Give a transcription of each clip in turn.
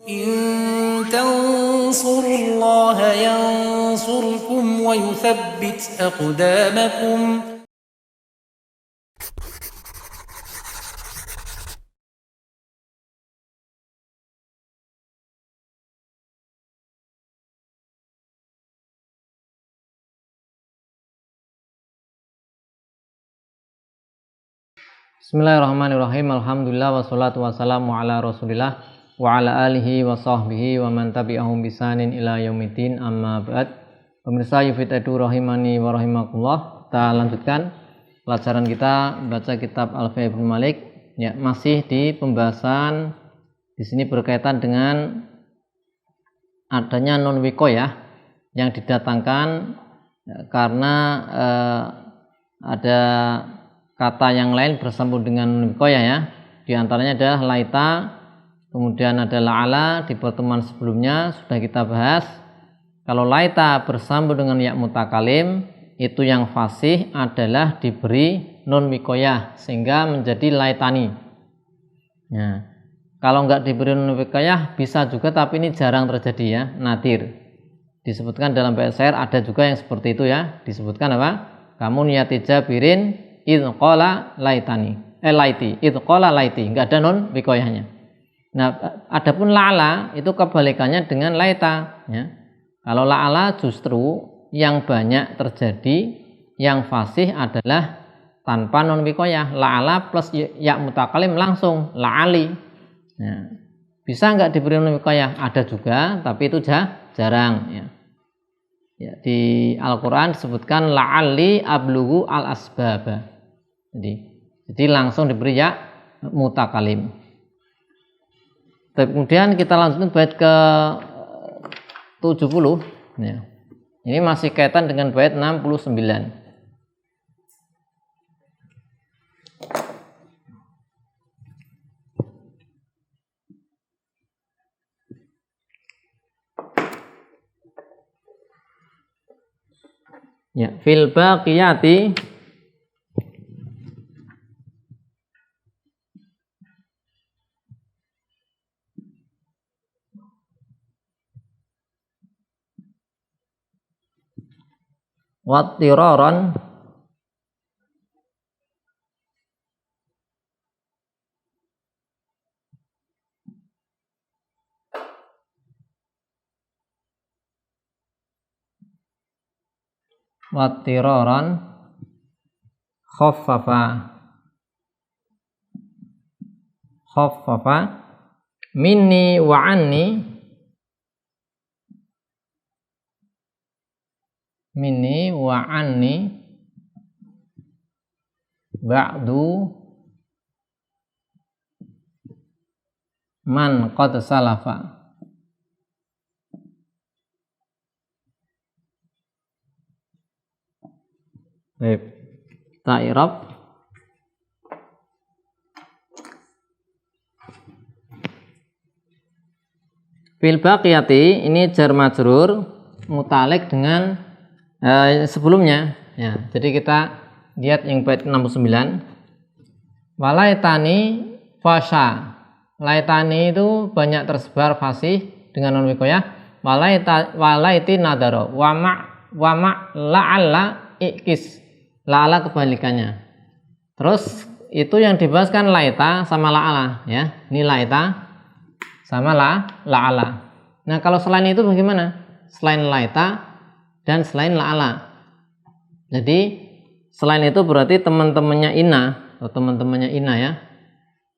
إن تنصروا الله ينصركم ويثبت أقدامكم. Bismillahirrahmanirrahim. Alhamdulillah wassalatu wassalamu ala Rasulillah wa ala alihi wa sahbihi wa man tabi'ahum bisanin ila yaumiddin, amma ba'd. Pemirsa Yufid Edu rahimani wa rahimakumullah. Kita lanjutkan pelajaran kita baca kitab Alfiya Ibnu Malik. Ya, masih di pembahasan di sini berkaitan dengan adanya nun wikoyah yang didatangkan karena ada kata yang lain bersambung dengan wikoyah ya. Di antaranya adalah laita, kemudian ada la'ala. Di pertemuan sebelumnya sudah kita bahas kalau laita bersambung dengan ya mutakalim itu yang fasih adalah diberi nun wikoyah sehingga menjadi laitani. Nah, kalau enggak diberi nun wikoyah bisa juga, tapi ini jarang terjadi ya, nadir. Disebutkan dalam bait syair ada juga yang seperti itu ya. Disebutkan apa? Kamu niyati jabirin idqala laitani laiti idqala laiti, enggak ada nun wikoyahnya. Nah, adapun la'ala itu kebalikannya dengan laita ya. Kalau la'ala justru yang banyak terjadi, yang fasih adalah tanpa nun wikoyah. La'ala plus ya mutakalim langsung la'ali. Nah, bisa enggak diberi nun wikoyah? Ada juga, tapi itu jarang ya. Ya, di Al-Qur'an disebutkan la'alli ablughu al-asbaba. Jadi langsung diberi ya mutakalim. Kemudian kita lanjutkan bait ke 70 ya. Ini masih kaitan dengan bait 69. Ya, fil baqiyati wattiraran khaffafa minni wa anni ba'du man qad salafa. Baik, kita i'rab. Fil baqiyati ini jar majrur mutalik dengan sebelumnya ya. Jadi kita lihat yang bait 69. Walaitani fasha. Laitani itu banyak tersebar fasih dengan nun wikoyah. Walaiti nadaro wa ma la'alla ikis. La'ala kebalikannya. Terus itu yang dibahaskan laita sama la'ala ya. Ini laita sama la'ala. Nah, kalau selain itu bagaimana? Selain laita dan selain la'ala. Jadi selain itu berarti teman-temannya inna atau teman-temannya inna ya.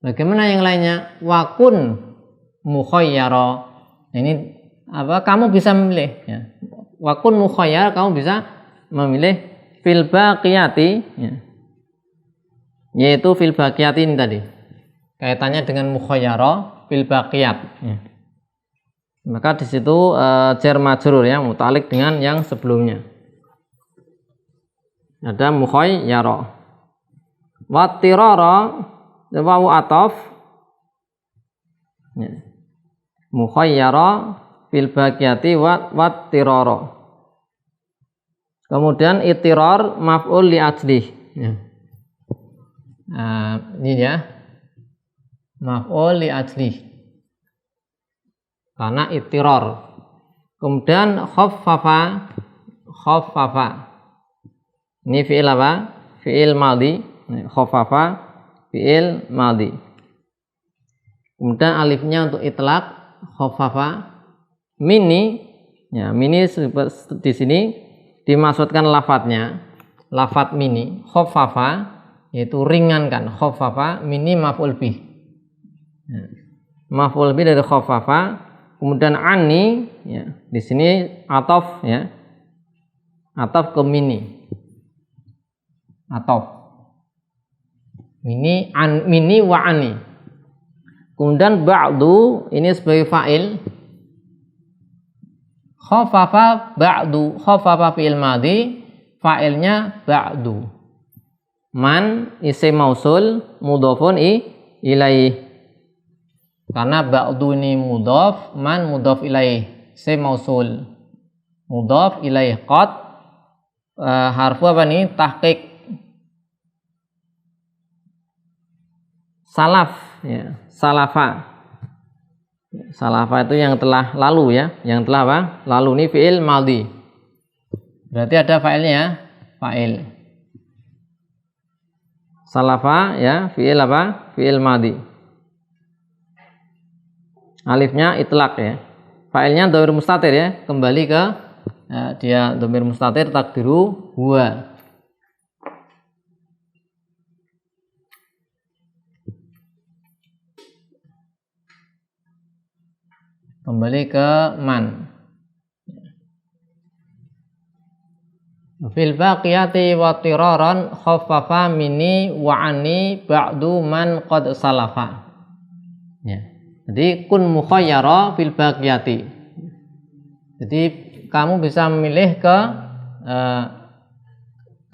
Bagaimana yang lainnya? Wakun mukhayyara. Ini apa? Kamu bisa memilih ya. Wakun mukhayyar, kamu bisa memilih fil baqiyati ya. Yaitu fil baqiyati ini tadi. Kaitannya dengan mukhayyara fil baqiyat ya. Maka di situ jar majrur ya, mutalik dengan yang sebelumnya. Ada mukhayyara. Wattirara wawu ataf. Ya. Mukhayyara fil baqiyati wattirara. Kemudian itirar maf'ul li ajlih ya. Ini ya, maf'ul li ajlih. karena ittiror. Kemudian khaffafa, ini fi'il apa? Fi'il madhi. Khaffafa fi'il madhi. Kemudian alifnya untuk itlaq, khaffafa. Mini, ya mini di sini dimaksudkan lafadznya, lafadz mini, khaffafa yaitu ringankan, khaffafa, mini maf'ul bih. Ya. Maf'ul bih dari khaffafa. Kemudian ani, ya di sini atof, ya atof ke mini, atof mini, mini wa ani. Kemudian ba'du ini sebagai fa'il, khaffafa ba'du, khaffafa fi'il madhi, fa'ilnya ba'du. Man isim mausul mudhofun ilaih. Karena ba'du ini mudhaf, man mudhaf ilaih, isim mausul mudhaf ilaih. Qad harfu apa nih? Tahqiq. Salaf, ya, salafa. Salafa itu yang telah lalu, ya, yang telah apa? Lalu ini fi'il madhi. Berarti ada fa'ilnya, ya, fa'il. Salafa, ya, fi'il apa? Fi'il madhi. Alifnya itlaq, ya. Fa'ilnya dhamir mustatir, ya, kembali ke dia dhamir mustatir takdiru huwa. Kembali ke man. Fil baqiyati wa tiraran khaffafa mini wa ani ba'du man qad salafa. Ya. Jadi kun mukhayyara fil baqiyati. Jadi kamu bisa memilih ke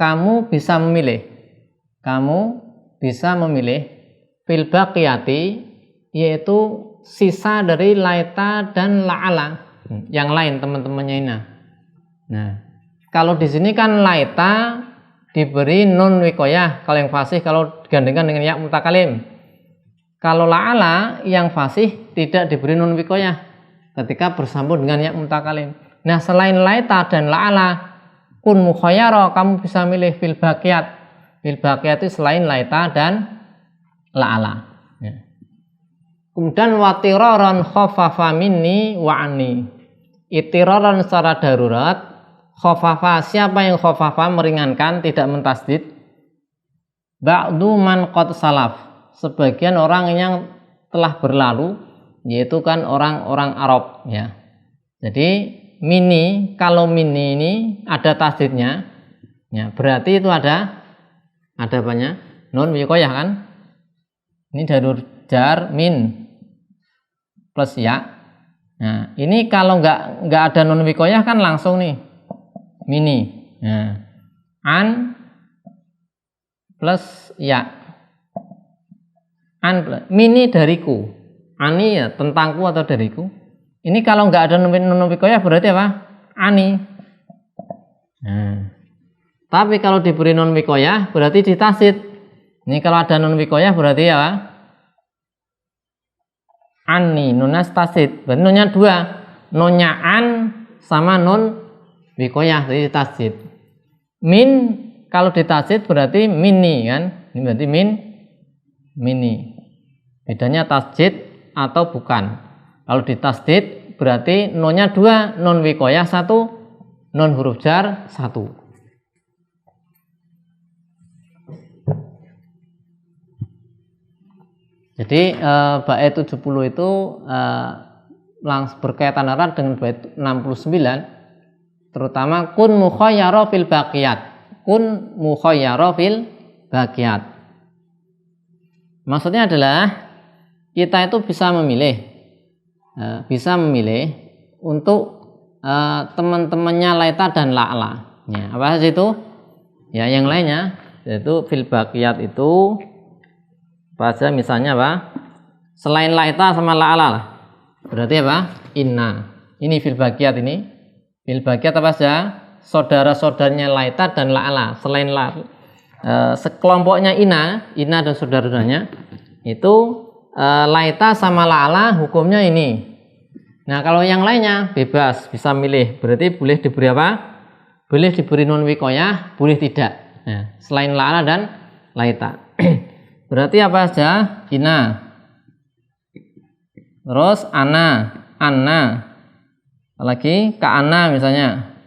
kamu bisa memilih fil baqiyati, yaitu sisa dari laita dan la'ala. Yang lain teman-temannya ini. Nah, kalau di sini kan laita diberi nun wiqayah kalau yang fasih, kalau digandengkan dengan ya mutakalim. Kalau la'ala yang fasih tidak diberi nun wiqayah ketika bersambung dengan ya mutakalim. Nah, selain laita dan la'ala, kun mukhayyara, kamu bisa milih fil baqiyat. Fil baqiyat itu selain laita dan la'ala. Ya. Kemudian watiraran khaffafa minni wa anni. Itiraran secara darurat, khaffafa, siapa yang khaffafa meringankan, tidak mentasdid? Ba'du man qad salaf, sebagian orang yang telah berlalu, yaitu kan orang-orang Arab, ya. Jadi mini, kalau mini ini ada tasdidnya, ya, berarti itu ada banyak nun wiqayah kan? Ini darur jar min plus ya. Nah, ini kalau nggak ada nun wiqayah kan langsung nih mini. Nah, an plus ya. An mini dariku, ani ya tentangku atau dariku. Ini kalau nggak ada nun wiqayah berarti apa? Ani. Nah, tapi kalau diberi nun wiqayah berarti ditasid. Ini kalau ada nun wiqayah berarti apa? Ani, nunas tasid. Berarti nunnya dua, nunnya an sama nun wiqayah, jadi tasid. Min kalau ditasid berarti mini kan? Ini berarti mini. Bedanya tasdid atau bukan. Kalau ditasdid berarti nunnya dua, nun wiqayah satu, nun huruf jar satu. Jadi bait 70 itu langsung berkaitan erat dengan bait 69, terutama kun mukhayyara fil baqiyat. Kun mukhayyara fil baqiyat. Maksudnya adalah kita itu bisa memilih untuk teman-temannya laita dan la'la. Ya, apa sih itu? Ya, yang lainnya yaitu fil baqiyat itu baca misalnya apa? Selain laita sama la'la lah. Berarti apa? Inna. Ini fil baqiyat ini. Fil baqiyat apa saja? Saudara-saudaranya laita dan la'la. Selain sekelompoknya Ina dan saudara-saudaranya itu laita sama la'la hukumnya ini. Nah, kalau yang lainnya bebas, bisa milih. Berarti boleh diberi apa? Boleh diberi nun wikoyah, boleh tidak. Nah, selain la'ala dan laita. Berarti apa saja? Ina. Terus ana, anna. Apalagi ka'ana misalnya.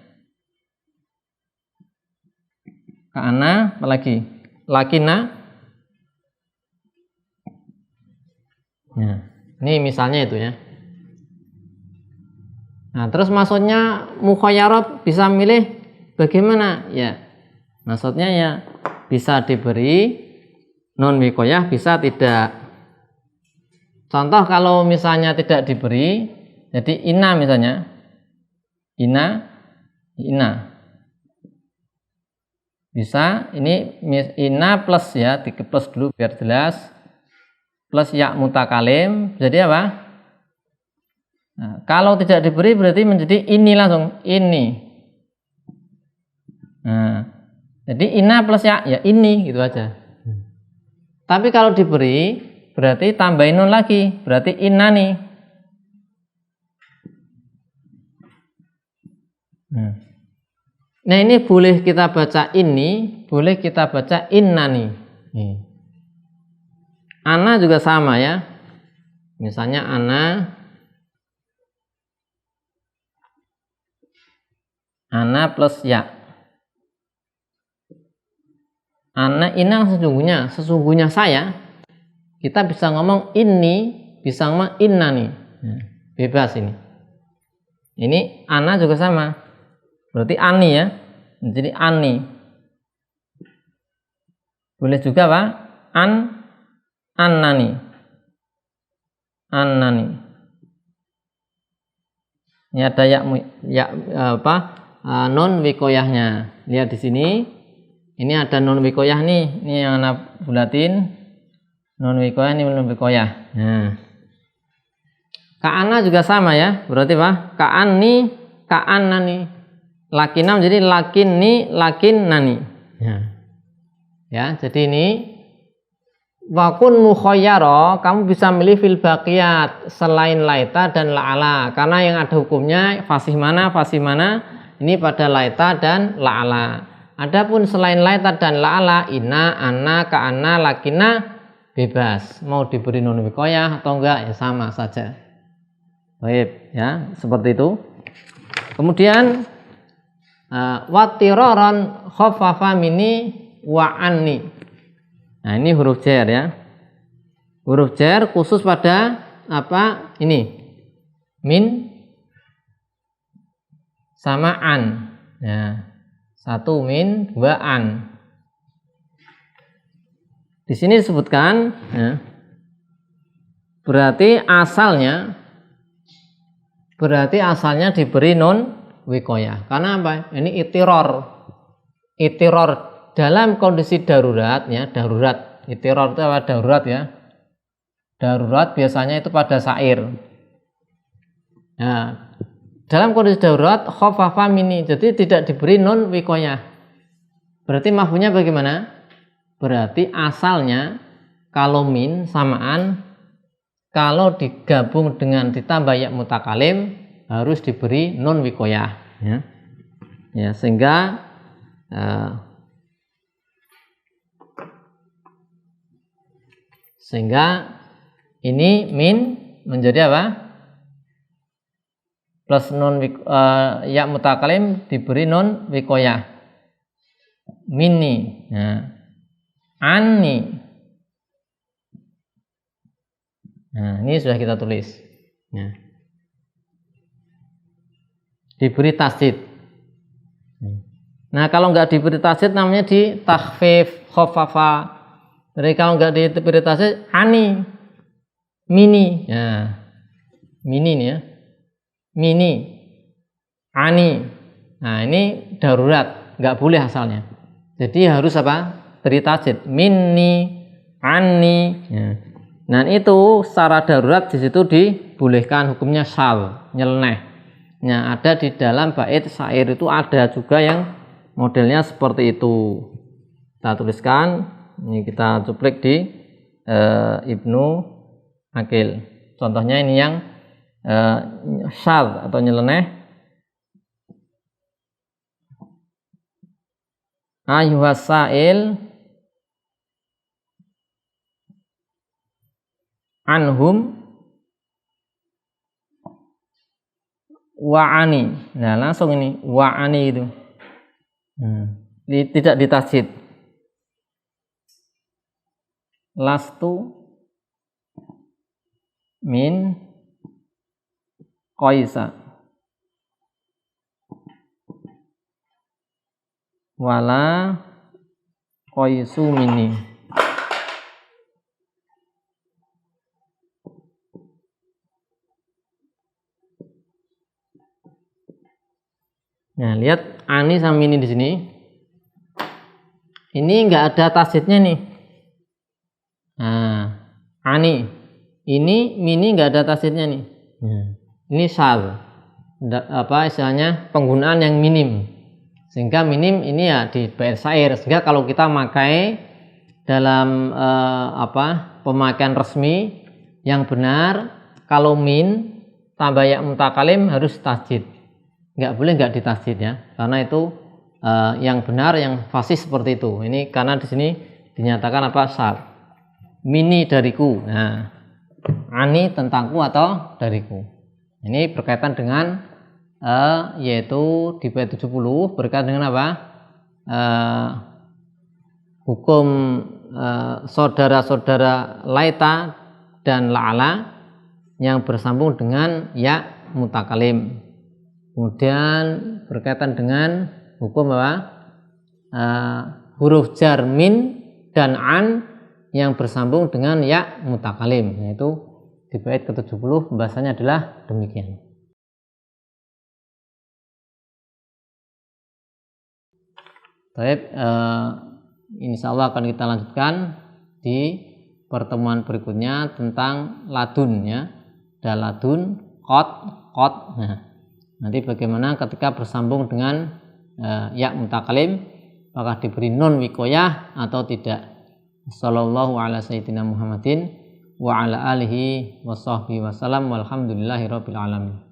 Ka'ana, apalagi? Lakina. Nah, ini misalnya itu ya. Nah, terus maksudnya mukhayyarah bisa milih bagaimana? Ya, maksudnya ya bisa diberi non wikoyah, bisa tidak. Contoh kalau misalnya tidak diberi, jadi ina misalnya, ina, bisa ini ina plus ya, plus dulu biar jelas, plus ya mutakalim, jadi apa? Nah, kalau tidak diberi berarti menjadi ini langsung, ini. Nah, jadi ina plus ya ini gitu aja. Tapi kalau diberi berarti tambahin nun lagi, berarti inna nih. Nah, ini boleh kita baca ini, boleh kita baca inna nih. Ana juga sama ya. Misalnya ana plus ya. Ana ina sesungguhnya saya. Kita bisa ngomong ini, bisa ngomong inna nih. Bebas ini. Ini ana juga sama. Berarti ani ya. Jadi ani. Boleh juga Pak? Annani. Annani. Ini ada non wikoyahnya. Lihat di sini. Ini ada non wikoyah nih. Ini yang anak bulatin. Non wikoyah ini non wikoyah. Nah. Ka'ana juga sama ya. Berarti Pak? Ka'annani. Lakinam jadi lakinnani. Ya, jadi ini wakun mukhayyara, kamu bisa milih fil baqiyat selain laita dan la'ala. Karena yang ada hukumnya fasih mana ini pada laita dan la'ala. Adapun selain laita dan la'ala, inna, anna, ka'anna, lakina bebas. Mau diberi nun wikoyah atau enggak ya sama saja. Baik, ya, seperti itu. Kemudian watiraran khaffafa mini wa anni. Nah, ini huruf jar ya. Huruf jar khusus pada apa? Ini. Min sama an. Ya. Satu min, dua an. Di sini disebutkan ya. Berarti asalnya diberi nun wikoyah. Karena apa? Ini itiror dalam kondisi darurat ya, darurat. Itiror itu apa? Darurat ya. Darurat biasanya itu pada syair. Nah, dalam kondisi darurat khaffafa mini, jadi tidak diberi nun wikoyah. Berarti mafhumnya bagaimana? Berarti asalnya kalau min samaan, kalau digabung dengan ditambah ya mutakalim harus diberi nun wikoyah ya. Ya, sehingga ini min menjadi apa? Plus nun ya mutakalim diberi nun wikoyah. Minni. Nah, anni. Nah, ini sudah kita tulis. Nah, diberi tasdid. Nah, kalau nggak diberi tasdid namanya di takhfif, khaffafa. Jadi kalau nggak diberi tasdid ani, mini. Ya, mini nih ya. Mini, ani. Nah, ini darurat, nggak boleh asalnya. Jadi harus apa? Beri tasdid. Minni, ani. Ya. Nah, itu secara darurat di situ dibolehkan, hukumnya syal, nyeleneh. Nah, ada di dalam bait syair itu ada juga yang modelnya seperti itu. Kita tuliskan, ini kita cuplik di Ibnu Aqil. Contohnya ini yang syadz atau nyeleneh. Ayuhas sa'il anhum wa'ani. Nah, langsung ini wa'ani itu. Tidak ditasjid. Lastu min qaisa wala qaisu minni. Nah, lihat ani sama mini di sini. Ini enggak ada tasjidnya nih. Nah, ani. Ini mini enggak ada tasjidnya nih. Ini syadz. Apa istilahnya? Penggunaan yang minim. Sehingga minim ini ya di bait syair. Sehingga kalau kita pakai dalam pemakaian resmi yang benar, kalau min tambah ya mutakalim harus tasjid. Nggak boleh nggak ditasjid ya, karena itu yang benar, yang fasih seperti itu. Ini karena di sini dinyatakan apa? Syadz. Mini dariku. Nah, ani tentangku atau dariku. Ini berkaitan dengan yaitu di bait 70 berkaitan dengan apa? Hukum saudara-saudara laita dan la'ala yang bersambung dengan ya mutakalim. Kemudian berkaitan dengan hukum apa? Huruf jar min dan an yang bersambung dengan ya mutakalim, yaitu di bait ke-70 pembahasannya adalah demikian. Baik, insyaallah akan kita lanjutkan di pertemuan berikutnya tentang ladun ya. Ada ladun, qad. Nah, nanti bagaimana ketika bersambung dengan ya mutakalim, apakah diberi nun wikoyah atau tidak. Sallallahu ala sayyidina Muhammadin wa ala alihi wa sahbihi wasallam walhamdulillahi rabbil alamin.